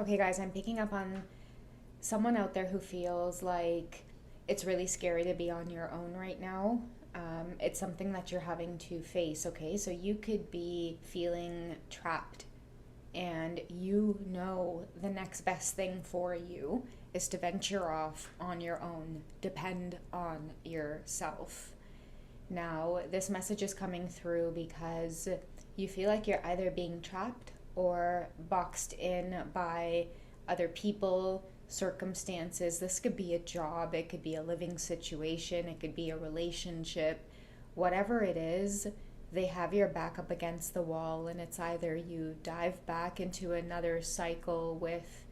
Okay, guys, I'm picking up on someone out there who feels like it's really scary to be on your own right now. It's something that you're having to face, okay? So you could be feeling trapped, and you know the next best thing for you is to venture off on your own, depend on yourself. Now, this message is coming through because you feel like you're either being trapped or boxed in by other people, circumstances. This could be a job, it could be a living situation, it could be a relationship. Whatever it is, they have your back up against the wall, and it's either you dive back into another cycle with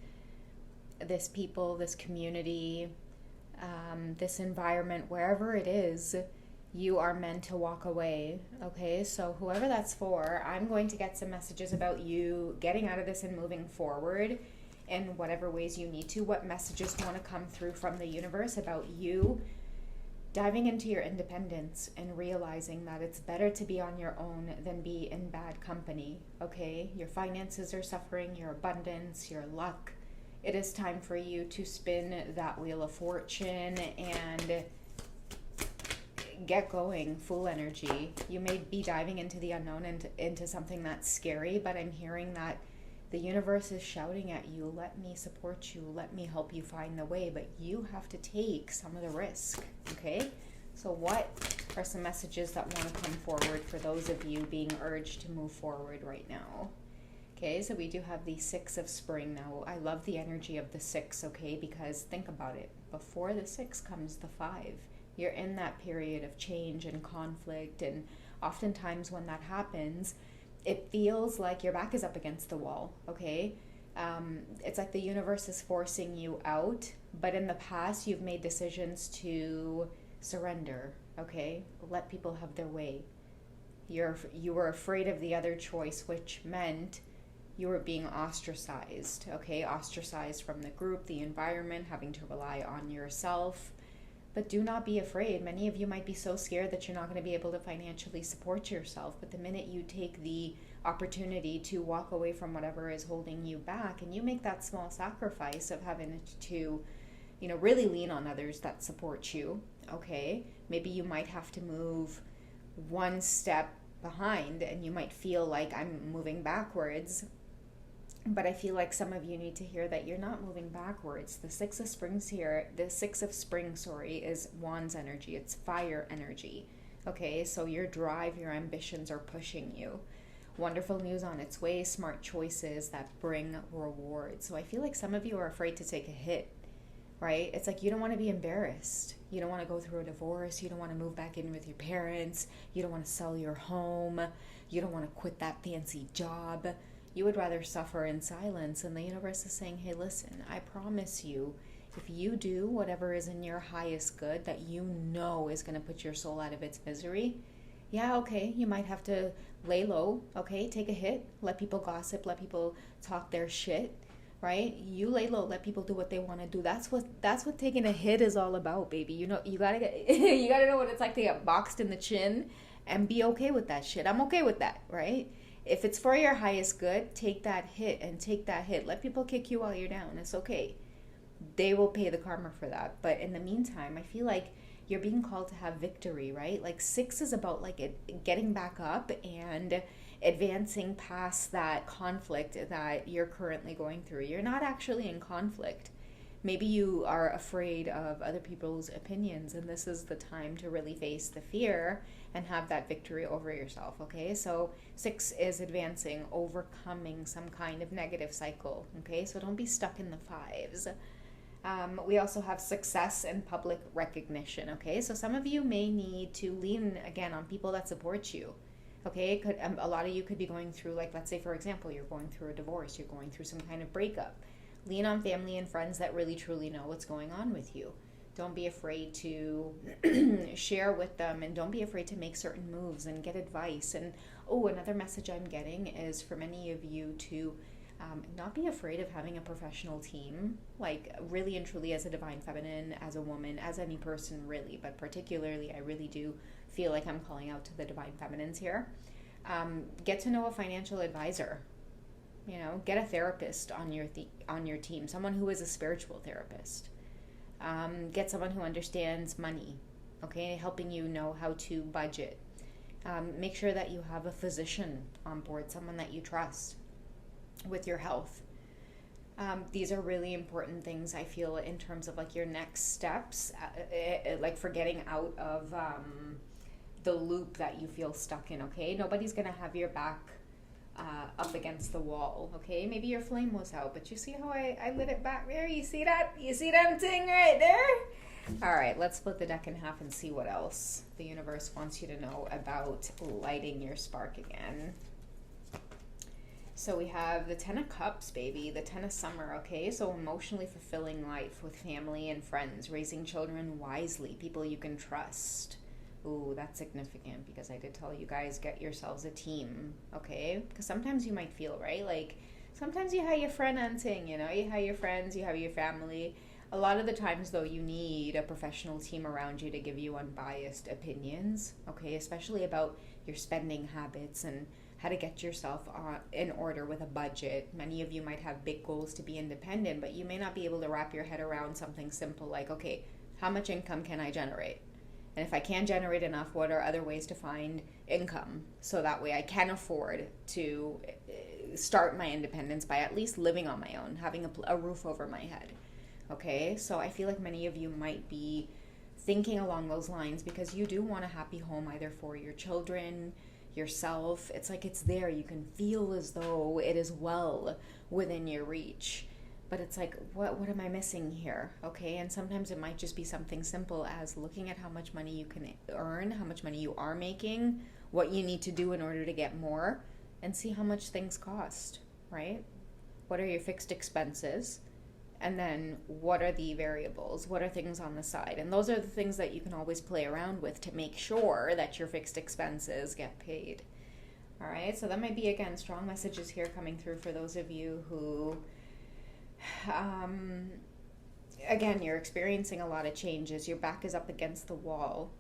this people, this community, this environment, wherever it is, you are meant to walk away. Okay, so whoever that's for, I'm going to get some messages about you getting out of this and moving forward in whatever ways you need to. What messages want to come through from the universe about you diving into your independence and realizing that it's better to be on your own than be in bad company. Okay, your finances are suffering, your abundance, your luck. It is time for you to spin that wheel of fortune and get going, full energy. You may be diving into the unknown and into something that's scary, but I'm hearing that the universe is shouting at you, let me support you, let me help you find the way, but you have to take some of the risk, okay? So what are some messages that want to come forward for those of you being urged to move forward right now? Okay, so we do have the Six of Spring now. I love the energy of the Six, okay, because think about it. Before the Six comes the Five. You're in that period of change and conflict, and oftentimes when that happens, it feels like your back is up against the wall, okay? It's like the universe is forcing you out, but in the past you've made decisions to surrender, okay? Let people have their way. You were afraid of the other choice, which meant you were being ostracized, okay? Ostracized from the group, the environment, having to rely on yourself. But do not be afraid. Many of you might be so scared that you're not going to be able to financially support yourself. But the minute you take the opportunity to walk away from whatever is holding you back, and you make that small sacrifice of having to, really lean on others that support you, okay? Maybe you might have to move one step behind, and you might feel like I'm moving backwards. But I feel like some of you need to hear that you're not moving backwards. The Six of Springs here, the Six of Spring, is Wands energy. It's fire energy. Okay, so your drive, your ambitions are pushing you. Wonderful news on its way, smart choices that bring rewards. So I feel like some of you are afraid to take a hit, right? It's like you don't want to be embarrassed. You don't want to go through a divorce. You don't want to move back in with your parents. You don't want to sell your home. You don't want to quit that fancy job. You would rather suffer in silence, and the universe is saying, hey, listen, I promise you, if you do whatever is in your highest good that you know is going to put your soul out of its misery, yeah, okay, you might have to lay low, okay, take a hit, let people gossip, let people talk their shit, right? You lay low, let people do what they want to do. That's what taking a hit is all about, baby. You gotta get you gotta know what it's like to get boxed in the chin and be okay with that shit. I'm okay with that, right? If it's for your highest good, take that hit and take that hit. Let people kick you while you're down. It's okay. They will pay the karma for that. But in the meantime, I feel like you're being called to have victory, right? Like Six is about getting back up and advancing past that conflict that you're currently going through. You're not actually in conflict. Maybe you are afraid of other people's opinions, and this is the time to really face the fear and have that victory over yourself, okay? So Six is advancing, overcoming some kind of negative cycle, okay? So don't be stuck in the fives. We also have success and public recognition, okay? So some of you may need to lean, again, on people that support you, okay? A lot of you could be going through, like, let's say, for example, you're going through a divorce, you're going through some kind of breakup. Lean on family and friends that really truly know what's going on with you. Don't be afraid to share with them, and don't be afraid to make certain moves and get advice. And another message I'm getting is for many of you to not be afraid of having a professional team, like really and truly as a divine feminine, as a woman, as any person really, but particularly I really do feel like I'm calling out to the divine feminines here. Get to know a financial advisor. You know, get a therapist on your team, someone who is a spiritual therapist. Get someone who understands money, okay, helping you know how to budget. Make sure that you have a physician on board, someone that you trust with your health. These are really important things, I feel, in terms of like your next steps, like for getting out of the loop that you feel stuck in, okay? Nobody's going to have your back up against the wall, okay? Maybe your flame was out, but you see how I lit it back there? You see that? You see that thing right there? All right, let's split the deck in half and see what else the universe wants you to know about lighting your spark again. So we have the 10 of Cups, baby, the 10 of Summer, okay? So emotionally fulfilling life with family and friends, raising children wisely, people you can trust. Ooh, that's significant because I did tell you guys, get yourselves a team, okay? Because sometimes you might feel, right? Like, sometimes you have your friend hunting, you know? You have your friends, you have your family. A lot of the times, though, you need a professional team around you to give you unbiased opinions, okay? Especially about your spending habits and how to get yourself in order with a budget. Many of you might have big goals to be independent, but you may not be able to wrap your head around something simple like, okay, how much income can I generate? And if I can't generate enough, what are other ways to find income? So that way I can afford to start my independence by at least living on my own, having a roof over my head. Okay, so I feel like many of you might be thinking along those lines because you do want a happy home either for your children, yourself. It's like it's there. You can feel as though it is well within your reach. But it's like, what am I missing here? Okay, and sometimes it might just be something simple as looking at how much money you can earn, how much money you are making, what you need to do in order to get more, and see how much things cost, right? What are your fixed expenses? And then what are the variables? What are things on the side? And those are the things that you can always play around with to make sure that your fixed expenses get paid. All right, so that might be, again, strong messages here coming through for those of you who, again, you're experiencing a lot of changes. Your back is up against the wall.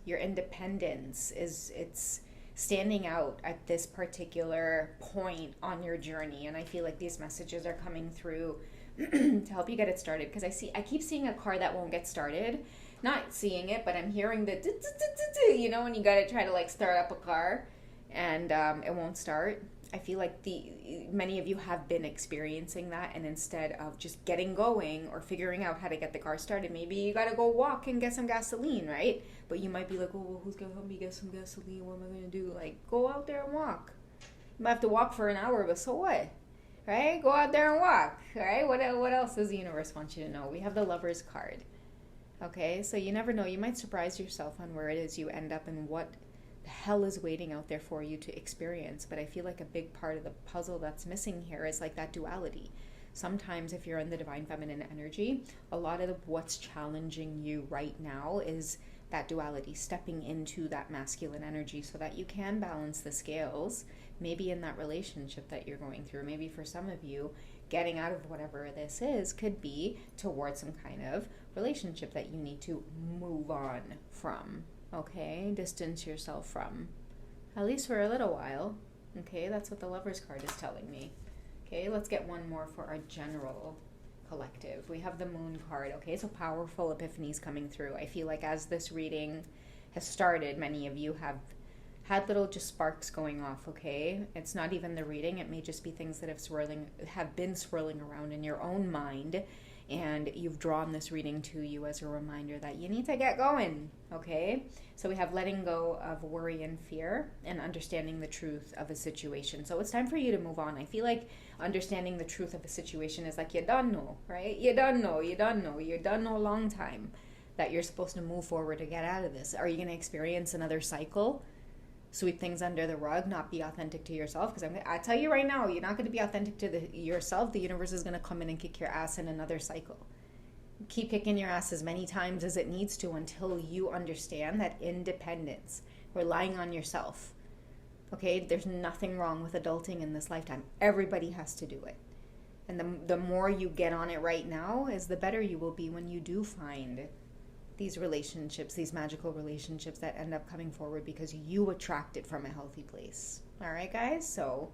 Your independence it's standing out at this particular point on your journey, and I feel like these messages are coming through to help you get it started, because I keep seeing a car that won't get started. Not seeing it, but I'm hearing the you know, when you gotta try to like start up a car and it won't start. I feel like many of you have been experiencing that, and instead of just getting going or figuring out how to get the car started, maybe you gotta go walk and get some gasoline, right? But you might be like, oh, well, who's gonna help me get some gasoline? What am I gonna do? Like, go out there and walk. You might have to walk for an hour, but so what? Right? Go out there and walk. Right? What else does the universe want you to know? We have the Lover's card. Okay, so you never know. You might surprise yourself on where it is you end up and what the hell is waiting out there for you to experience. But I feel like a big part of the puzzle that's missing here is like that duality. Sometimes if you're in the divine feminine energy, a lot of what's challenging you right now is that duality, stepping into that masculine energy so that you can balance the scales, maybe in that relationship that you're going through. Maybe for some of you, getting out of whatever this is could be towards some kind of relationship that you need to move on from, okay? Distance yourself from, at least for a little while, okay? That's what the Lover's card is telling me. Okay, let's get one more for our general collective. We have the Moon card, okay? So powerful epiphanies coming through. I feel like as this reading has started, many of you have had little just sparks going off, okay? It's not even the reading. It may just be things that have been swirling around in your own mind, and you've drawn this reading to you as a reminder that you need to get going, okay? So we have letting go of worry and fear and understanding the truth of a situation. So it's time for you to move on. I feel like understanding the truth of a situation is like you don't know, right? You don't know a long time that you're supposed to move forward to get out of this. Are you going to experience another cycle? Sweep things under the rug, not be authentic to yourself? Because I tell you right now, you're not going to be authentic to yourself. The universe is going to come in and kick your ass in another cycle. Keep kicking your ass as many times as it needs to until you understand that independence, relying on yourself, okay? There's nothing wrong with adulting in this lifetime. Everybody has to do it. And the more you get on it right now is the better you will be when you do find these relationships, these magical relationships that end up coming forward because you attract it from a healthy place. All right, guys? So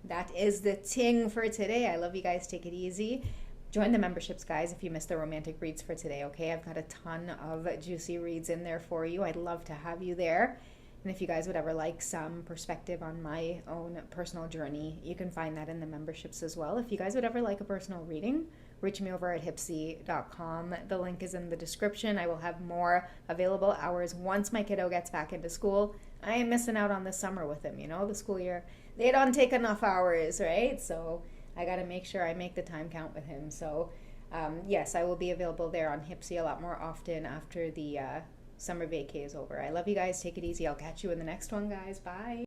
That is the ting for today. I love you guys. Take it easy. Join the memberships, guys, if you missed the romantic reads for today, okay? I've got a ton of juicy reads in there for you. I'd love to have you there. And if you guys would ever like some perspective on my own personal journey, you can find that in the memberships as well. If you guys would ever like a personal reading, reach me over at hipsy.com. The link is in the description. I will have more available hours once my kiddo gets back into school. I am missing out on the summer with him, the school year. They don't take enough hours, right? So I got to make sure I make the time count with him. So yes, I will be available there on Hipsy a lot more often after the summer vacay is over. I love you guys. Take it easy. I'll catch you in the next one, guys. Bye.